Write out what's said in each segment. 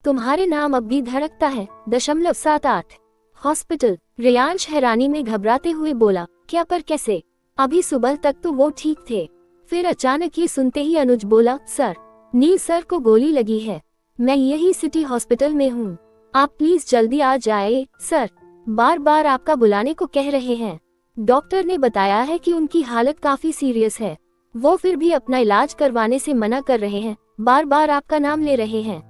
तुम्हारे नाम अब भी धड़कता है। 0.78। हॉस्पिटल। रियांश हैरानी में घबराते हुए बोला, क्या पर कैसे? अभी सुबह तक तो वो ठीक थे। फिर अचानक ये सुनते ही अनुज बोला, सर, नील सर को गोली लगी है। मैं यही सिटी हॉस्पिटल में हूँ, आप प्लीज जल्दी आ जाए। सर, बार बार आपका बुलाने को कह रहे हैं। डॉक्टर ने बताया है कि उनकी हालत काफी सीरियस है। वो फिर भी अपना इलाज करवाने से मना कर रहे हैं, बार बार आपका नाम ले रहे हैं।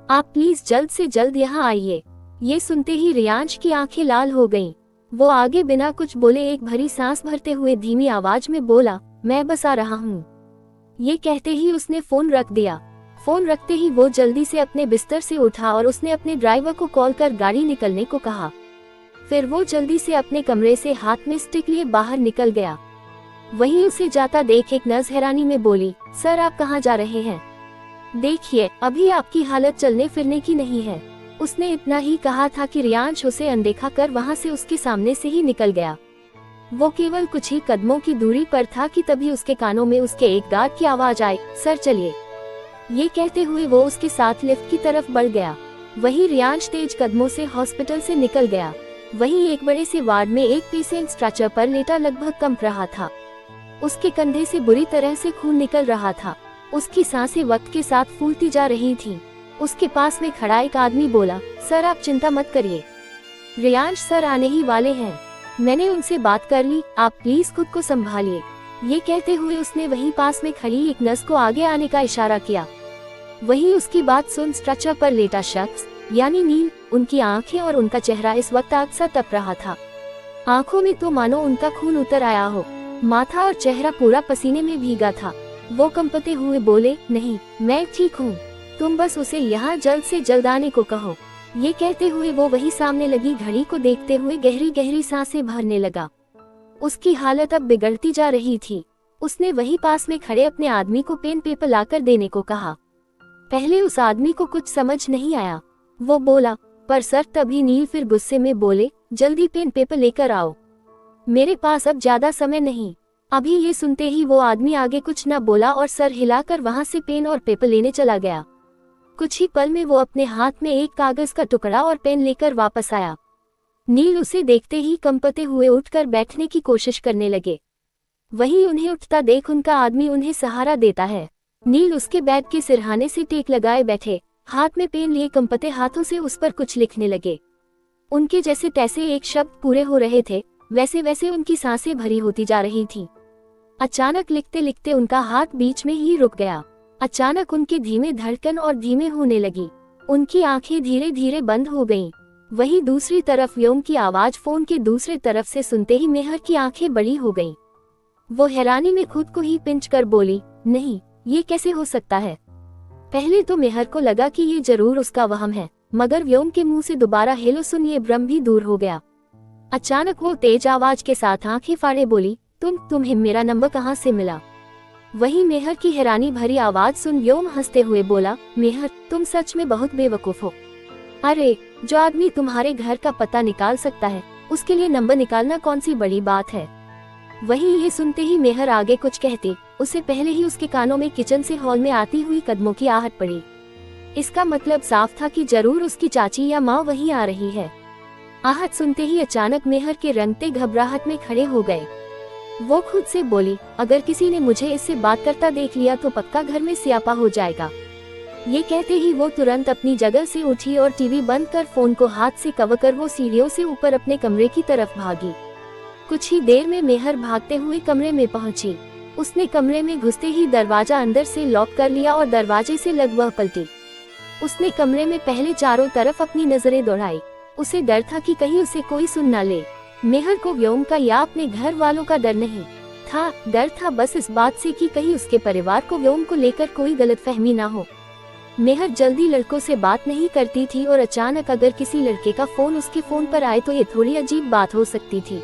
आप प्लीज जल्द से जल्द यहाँ आइए। ये सुनते ही रियांश की आंखें लाल हो गईं। वो आगे बिना कुछ बोले एक भरी सांस भरते हुए धीमी आवाज में बोला, मैं बस आ रहा हूँ। ये कहते ही उसने फोन रख दिया। फोन रखते ही वो जल्दी से अपने बिस्तर से उठा और उसने अपने ड्राइवर को कॉल कर गाड़ी निकलने को कहा। फिर वो जल्दी से अपने कमरे से हाथ में स्टिक लिए बाहर निकल गया। वहीं उसे जाता देख एक नर्स हैरानी में बोली, सर आप कहाँ जा रहे हैं? देखिए, अभी आपकी हालत चलने फिरने की नहीं है। उसने इतना ही कहा था कि रियांश उसे अनदेखा कर वहां से उसके सामने से ही निकल गया। वो केवल कुछ ही कदमों की दूरी पर था कि तभी उसके कानों में उसके एक गार्ड की आवाज आई, सर चलिए। ये कहते हुए वो उसके साथ लिफ्ट की तरफ बढ़ गया। वहीं रियांश तेज कदमों से हॉस्पिटल से निकल गया। वहीं एक बड़े से वार्ड में एक पेशेंट स्ट्रेचर पर लेटा लगभग कंप रहा था। उसके कंधे से बुरी तरह से खून निकल रहा था। उसकी सांसें वक्त के साथ फूलती जा रही थीं। उसके पास में खड़ा एक आदमी बोला, सर आप चिंता मत करिए, रियांश सर आने ही वाले हैं। मैंने उनसे बात कर ली, आप प्लीज खुद को संभालिए। ये कहते हुए उसने वहीं पास में खड़ी एक नर्स को आगे आने का इशारा किया। वहीं उसकी बात सुन स्ट्रेचर पर लेटा शख्स यानी नील, उनकी आंखें और उनका चेहरा इस वक्त आग सा तप रहा था। आंखों में तो मानो उनका खून उतर आया हो। माथा और चेहरा पूरा पसीने में भीगा था। वो कंपते हुए बोले, नहीं, मैं ठीक हूँ, तुम बस उसे यहाँ जल्द से जल्द आने को कहो। ये कहते हुए वो वही सामने लगी घड़ी को देखते हुए गहरी गहरी सांसें भरने लगा। उसकी हालत अब बिगड़ती जा रही थी। उसने वही पास में खड़े अपने आदमी को पेन पेपर लाकर देने को कहा। पहले उस आदमी को कुछ समझ नहीं आया। वो बोला, पर सर। तभी नील फिर गुस्से में बोले, जल्दी पेन पेपर लेकर आओ, मेरे पास अब ज्यादा समय नहीं। अभी ये सुनते ही वो आदमी आगे कुछ न बोला और सर हिलाकर वहां से पेन और पेपर लेने चला गया। कुछ ही पल में वो अपने हाथ में एक कागज का टुकड़ा और पेन लेकर वापस आया। नील उसे देखते ही कंपते हुए उठकर बैठने की कोशिश करने लगे। वहीं उन्हें उठता देख उनका आदमी उन्हें सहारा देता है। नील उसके बैग के सिरहाने से टेक लगाए बैठे, हाथ में पेन लिए कंपते हाथों से उस पर कुछ लिखने लगे। उनके जैसे तैसे एक शब्द पूरे हो रहे थे, वैसे वैसे उनकी सांसें भरी होती जा रही थीं। अचानक लिखते लिखते उनका हाथ बीच में ही रुक गया। अचानक उनके धीमे धड़कन और धीमे होने लगी। उनकी आंखें धीरे धीरे बंद हो गईं। वहीं दूसरी तरफ व्योम की आवाज फोन के दूसरे तरफ से सुनते ही मेहर की आंखें बड़ी हो गईं। वो हैरानी में खुद को ही पिंच कर बोली, नहीं, ये कैसे हो सकता है? पहले तो मेहर को लगा कि ये जरूर उसका वहम है, मगर व्योम के मुंह से दोबारा हेलो सुन ये भ्रम भी दूर हो गया। अचानक वो तेज आवाज के साथ आंखें फाड़े बोली, तुम्हें मेरा नंबर कहाँ से मिला? वहीं मेहर की हैरानी भरी आवाज सुन व्योम हंसते हुए बोला, मेहर, तुम सच में बहुत बेवकूफ हो। अरे, जो आदमी तुम्हारे घर का पता निकाल सकता है, उसके लिए नंबर निकालना कौन सी बड़ी बात है। वहीं ये सुनते ही मेहर आगे कुछ कहती, उससे पहले ही उसके कानों में किचन से हॉल में आती हुई कदमों की आहट पड़ी। इसका मतलब साफ था कि जरूर उसकी चाची या माँ वहीं आ रही है। आहट सुनते ही अचानक मेहर के रंगते घबराहट में खड़े हो गए। वो खुद से बोली, अगर किसी ने मुझे इससे बात करता देख लिया तो पक्का घर में स्यापा हो जाएगा। ये कहते ही वो तुरंत अपनी जगह से उठी और टीवी बंद कर फोन को हाथ से कवर कर वो सीढ़ियों से ऊपर अपने कमरे की तरफ भागी। कुछ ही देर में मेहर भागते हुए कमरे में पहुंची। उसने कमरे में घुसते ही दरवाजा अंदर से लॉक कर लिया और दरवाजे से लगभग पलटी। उसने कमरे में पहले चारों तरफ अपनी नजरें दौड़ाई। उसे डर था कि कहीं उसे कोई सुन न ले। मेहर को व्योम का या अपने घर वालों का डर नहीं था, डर था बस इस बात से कि कहीं उसके परिवार को व्योम को लेकर कोई गलतफहमी ना हो। मेहर जल्दी लड़कों से बात नहीं करती थी और अचानक अगर किसी लड़के का फोन उसके फोन पर आए तो ये थोड़ी अजीब बात हो सकती थी।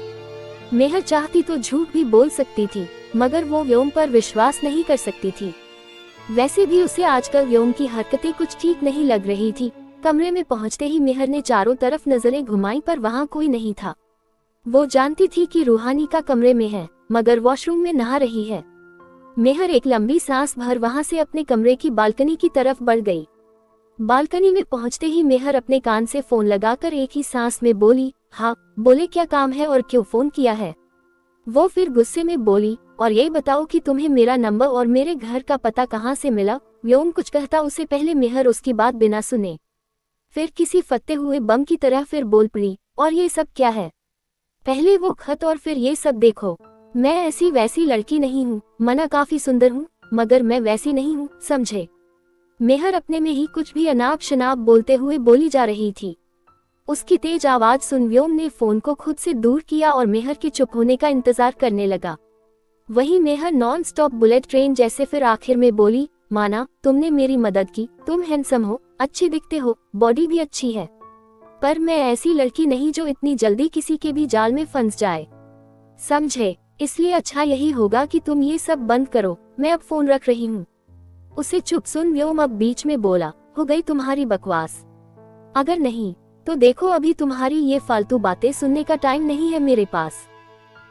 मेहर चाहती तो झूठ भी बोल सकती थी, मगर वो व्योम पर विश्वास नहीं कर सकती थी। वैसे भी उसे आजकल व्योम की हरकतें कुछ ठीक नहीं लग रही थी। कमरे में पहुंचते ही मेहर ने चारों तरफ नजरें घुमाई पर वहां कोई नहीं था। वो जानती थी कि रूहानी का कमरे में है, मगर वॉशरूम में नहा रही है। मेहर एक लंबी सांस भर वहां से अपने कमरे की बालकनी की तरफ बढ़ गई। बालकनी में पहुंचते ही मेहर अपने कान से फोन लगाकर एक ही सांस में बोली, हाँ बोले, क्या काम है और क्यों फोन किया है? वो फिर गुस्से में बोली, और ये बताओ कि तुम्हें मेरा नंबर और मेरे घर का पता कहाँ से मिला? व्योम कुछ कहता उससे पहले मेहर उसकी बात बिना सुने फिर किसी फटते हुए बम की तरह फिर बोल पड़ी, और ये सब क्या है? पहले वो खत और फिर ये सब देखो। मैं ऐसी वैसी लड़की नहीं हूँ, मना काफी सुंदर हूँ, मगर मैं वैसी नहीं हूँ, समझे? मेहर अपने में ही कुछ भी अनाप शनाप बोलते हुए बोली जा रही थी। उसकी तेज आवाज सुन व्योम ने फोन को खुद से दूर किया और मेहर के चुप होने का इंतजार करने लगा। वहीं मेहर नॉन स्टॉप बुलेट ट्रेन जैसे फिर आखिर में बोली, माना तुमने मेरी मदद की, तुम हैंडसम हो, अच्छे दिखते हो, बॉडी भी अच्छी है, पर मैं ऐसी लड़की नहीं जो इतनी जल्दी किसी के भी जाल में फंस जाए, समझे? इसलिए अच्छा यही होगा कि तुम ये सब बंद करो, मैं अब फोन रख रही हूँ। उसे चुप सुन व्योम अब बीच में बोला, हो गई तुम्हारी बकवास? अगर नहीं तो देखो, अभी तुम्हारी ये फालतू बातें सुनने का टाइम नहीं है मेरे पास।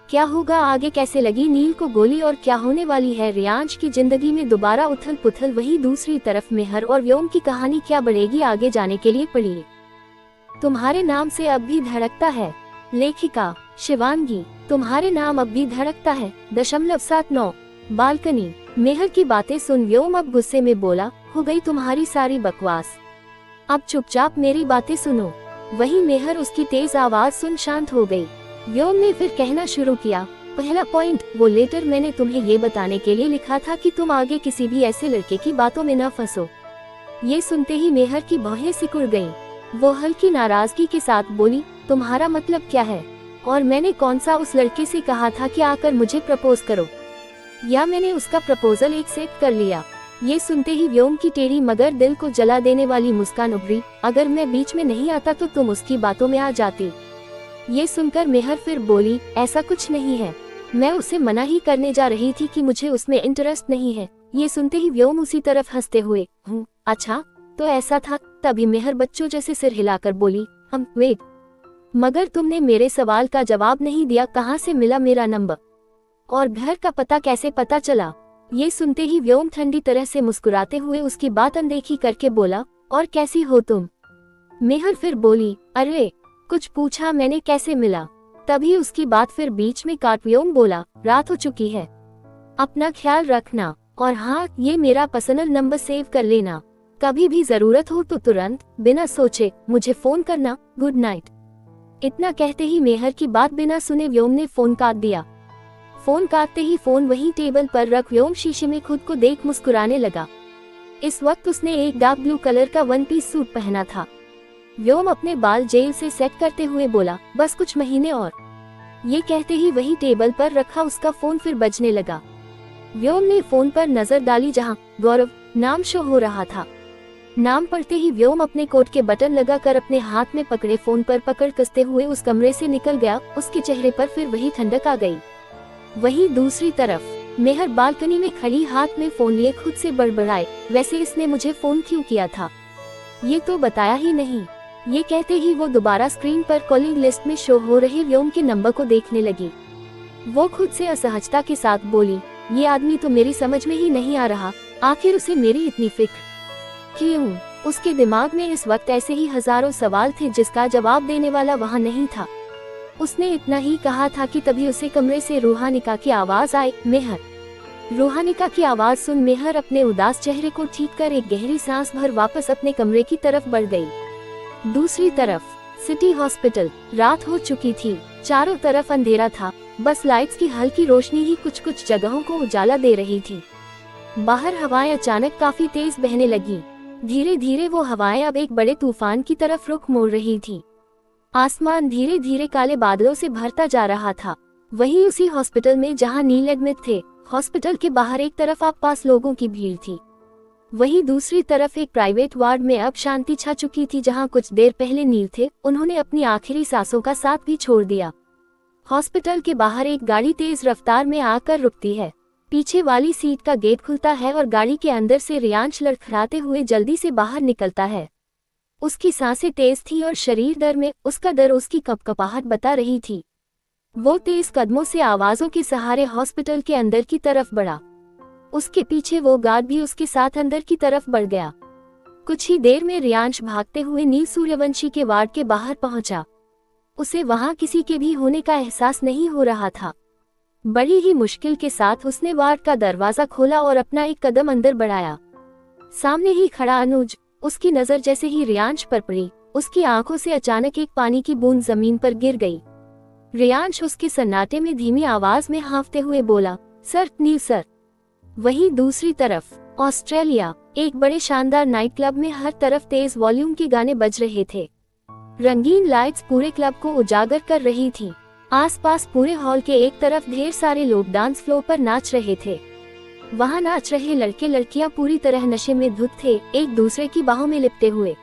क्या होगा आगे, कैसे लगी नील को गोली और क्या होने वाली है रियांश की जिंदगी में दोबारा उथल पुथल। वही दूसरी तरफ मेहर और व्योम की कहानी क्या बढ़ेगी आगे जाने के लिए पढ़िए तुम्हारे नाम से अब भी धड़कता है, लेखिका शिवांगी। तुम्हारे नाम अब भी धड़कता है 0.79। बालकनी। मेहर की बातें सुन व्योम अब गुस्से में बोला, हो गई तुम्हारी सारी बकवास, अब चुपचाप मेरी बातें सुनो। वही मेहर उसकी तेज आवाज सुन शांत हो गई। व्योम ने फिर कहना शुरू किया, पहला पॉइंट, वो लेटर मैंने तुम्हें ये बताने के लिए लिखा था कि तुम आगे किसी भी ऐसे लड़के की बातों में न फंसो। ये सुनते ही मेहर की भौहें सिकुड़ गईं। वो हल्की नाराजगी के साथ बोली, तुम्हारा मतलब क्या है? और मैंने कौन सा उस लड़के से कहा था कि आकर मुझे प्रपोज करो, या मैंने उसका प्रपोजल एक्सेप्ट कर लिया? ये सुनते ही व्योम की टेढ़ी मगर दिल को जला देने वाली मुस्कान उभरी, अगर मैं बीच में नहीं आता तो तुम उसकी बातों में आ जाती। ये सुनकर मेहर फिर बोली, ऐसा कुछ नहीं है, मैं उसे मना ही करने जा रही थी कि मुझे उसमें इंटरेस्ट नहीं है। ये सुनते ही व्योम उसी तरफ हंसते हुए, अच्छा तो ऐसा था। तभी मेहर बच्चों जैसे सिर हिलाकर बोली, वेट, मगर तुमने मेरे सवाल का जवाब नहीं दिया, कहाँ से मिला मेरा नंबर और घर का पता कैसे पता चला? ये सुनते ही व्योम ठंडी तरह से मुस्कुराते हुए उसकी बात अनदेखी करके बोला, और कैसी हो तुम? मेहर फिर बोली, अरे कुछ पूछा मैंने, कैसे मिला? तभी उसकी बात फिर बीच में काट व्योम बोला, रात हो चुकी है, अपना ख्याल रखना, और हाँ ये मेरा पर्सनल नंबर सेव कर लेना, कभी भी जरूरत हो तो तुरंत बिना सोचे मुझे फोन करना, गुड नाइट। इतना कहते ही मेहर की बात बिना सुने व्योम ने फोन काट दिया। फोन काटते ही फोन वहीं टेबल पर रख व्योम शीशे में खुद को देख मुस्कुराने लगा। इस वक्त उसने एक डार्क ब्लू कलर का वन पीस सूट पहना था। व्योम अपने बाल जेल से सेट करते हुए बोला, बस कुछ महीने और। ये कहते ही वही टेबल पर रखा उसका फोन फिर बजने लगा। व्योम ने फोन पर नजर डाली जहां गौरव नाम शो हो रहा था। नाम पढ़ते ही व्योम अपने कोट के बटन लगाकर अपने हाथ में पकड़े फोन पर पकड़ कसते हुए उस कमरे से निकल गया। उसके चेहरे पर फिर वही ठंडक आ गई। वहीं दूसरी तरफ मेहर बालकनी में खड़ी हाथ में फोन लिए खुद से बड़बड़ाए, वैसे इसने मुझे फोन क्यों किया था, ये तो बताया ही नहीं। ये कहते ही वो दोबारा स्क्रीन पर कॉलिंग लिस्ट में शो हो रहे व्योम के नंबर को देखने लगी। वो खुद से असहजता के साथ बोली, ये आदमी तो मेरी समझ में ही नहीं आ रहा, आखिर उसे मेरी इतनी फिक्र क्यों? उसके दिमाग में इस वक्त ऐसे ही हजारों सवाल थे जिसका जवाब देने वाला वहाँ नहीं था। उसने इतना ही कहा था कि तभी उसे कमरे से रूहानिका की आवाज आई, मेहर। रूहानिका की आवाज सुन मेहर अपने उदास चेहरे को ठीक कर एक गहरी सांस भर वापस अपने कमरे की तरफ बढ़ गई। दूसरी तरफ सिटी हॉस्पिटल। रात हो चुकी थी, चारों तरफ अंधेरा था, बस लाइट्स की हल्की रोशनी ही कुछ कुछ जगहों को उजाला दे रही थी। बाहर हवाएं अचानक काफी तेज बहने लगी। धीरे धीरे वो हवाएं अब एक बड़े तूफान की तरफ रुख मोड़ रही थी। आसमान धीरे धीरे काले बादलों से भरता जा रहा था। वहीं उसी हॉस्पिटल में जहां नील एडमिट थे, हॉस्पिटल के बाहर एक तरफ आप पास लोगों की भीड़ थी, वहीं दूसरी तरफ एक प्राइवेट वार्ड में अब शांति छा चुकी थी। जहां कुछ देर पहले नील थे, उन्होंने अपनी आखिरी सांसों का साथ भी छोड़ दिया। हॉस्पिटल के बाहर एक गाड़ी तेज रफ्तार में आकर रुकती है। पीछे वाली सीट का गेट खुलता है और गाड़ी के अंदर से रियांश लड़खड़ाते हुए जल्दी से बाहर निकलता है। उसकी सांसें तेज थी और शरीर दर में उसका डर उसकी कपकपाहट बता रही थी। वो तेज कदमों से आवाजों के सहारे हॉस्पिटल के अंदर की तरफ बढ़ा। उसके पीछे वो गार्ड भी उसके साथ अंदर की तरफ बढ़ गया। कुछ ही देर में रियांश भागते हुए नील सूर्यवंशी के वार्ड के बाहर पहुंचा। उसे वहां किसी के भी होने का एहसास नहीं हो रहा था। बड़ी ही मुश्किल के साथ उसने वार्ड का दरवाजा खोला और अपना एक कदम अंदर बढ़ाया। सामने ही खड़ा अनुज। उसकी नजर जैसे ही रियांश पर पड़ी, उसकी आंखों से अचानक एक पानी की बूंद जमीन पर गिर गई। रियांश उसके सन्नाटे में धीमी आवाज में हाँफते हुए बोला, सर, नील सर। वहीं दूसरी तरफ ऑस्ट्रेलिया, एक बड़े शानदार नाइट क्लब में हर तरफ तेज वॉल्यूम के गाने बज रहे थे। रंगीन लाइट्स पूरे क्लब को उजागर कर रही थीं। आसपास पूरे हॉल के एक तरफ ढेर सारे लोग डांस फ्लोर पर नाच रहे थे। वहां नाच रहे लड़के लड़कियां पूरी तरह नशे में धुत थे, एक दूसरे की बाहों में लिपटे हुए।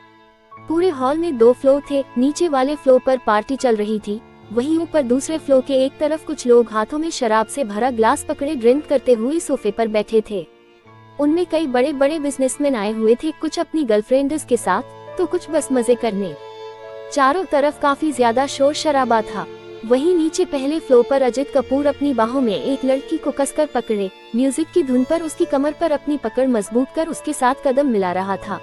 पूरे हॉल में 2 फ्लोर थे। नीचे वाले फ्लोर पर पार्टी चल रही थी, वहीं ऊपर दूसरे फ्लोर के एक तरफ कुछ लोग हाथों में शराब से भरा ग्लास पकड़े ड्रिंक करते हुए सोफे पर बैठे थे। उनमें कई बड़े बड़े बिजनेसमैन आए हुए थे, कुछ अपनी गर्लफ्रेंड्स के साथ तो कुछ बस मजे करने। चारों तरफ काफी ज्यादा शोर शराबा था। वहीं नीचे पहले फ्लोर पर अजित कपूर अपनी बाहों में एक लड़की को कसकर पकड़े, म्यूजिक की धुन पर उसकी कमर पर अपनी पकड़ मजबूत कर उसके साथ कदम मिला रहा था।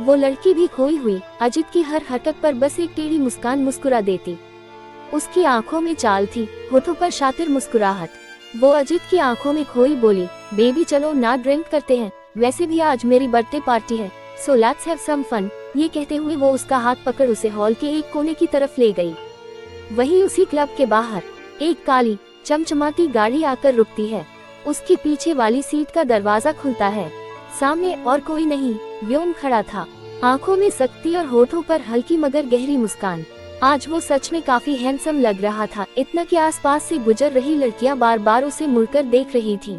वो लड़की भी खोई हुई, अजित की हर हरकत पर बस एक टेढ़ी मुस्कान मुस्कुरा देती। उसकी आंखों में चाल थी, होठों पर शातिर मुस्कुराहट। वो अजित की आंखों में खोई बोली, बेबी चलो ना ड्रिंक करते हैं, वैसे भी आज मेरी बर्थडे पार्टी है, so let's have some fun. ये कहते हुए वो उसका हाथ पकड़ उसे हॉल के एक कोने की तरफ ले गई। वहीं उसी क्लब के बाहर एक काली चमचमाती गाड़ी आकर रुकती है। उसके पीछे वाली सीट का दरवाजा खुलता है। सामने और कोई नहीं, व्योम खड़ा था, आंखों में सख्ती और होठों पर हल्की मगर गहरी मुस्कान। आज वो सच में काफी हैंडसम लग रहा था, इतना कि आसपास से गुजर रही लड़कियां बार बार उसे मुड़कर देख रही थीं।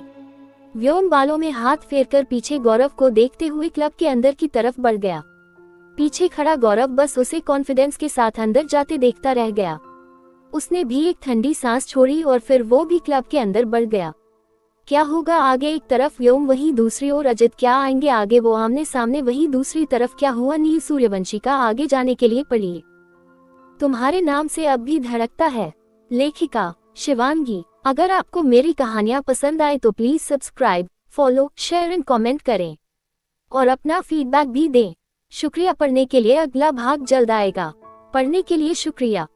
व्योम बालों में हाथ फेरकर पीछे गौरव को देखते हुए क्लब के अंदर की तरफ बढ़ गया। पीछे खड़ा गौरव बस उसे कॉन्फिडेंस के साथ अंदर जाते देखता रह गया। उसने भी एक ठंडी सांस छोड़ी और फिर वो भी क्लब के अंदर बढ़ गया। क्या होगा आगे? एक तरफ व्योम, वहीं दूसरी ओर अजित। क्या आएंगे आगे वो आमने सामने? वहीं दूसरी तरफ क्या हुआ? नील सूर्यवंशी का आगे जाने के लिए पढ़िए, तुम्हारे नाम से अब भी धड़कता है। लेखिका शिवांगी। अगर आपको मेरी कहानियां पसंद आए तो please subscribe, follow, share and comment करें और अपना फीडबैक भी दें। शुक्रिया। पढ़ने के लिए अगला भाग जल्द आएगा। पढ़ने के लिए शुक्रिया।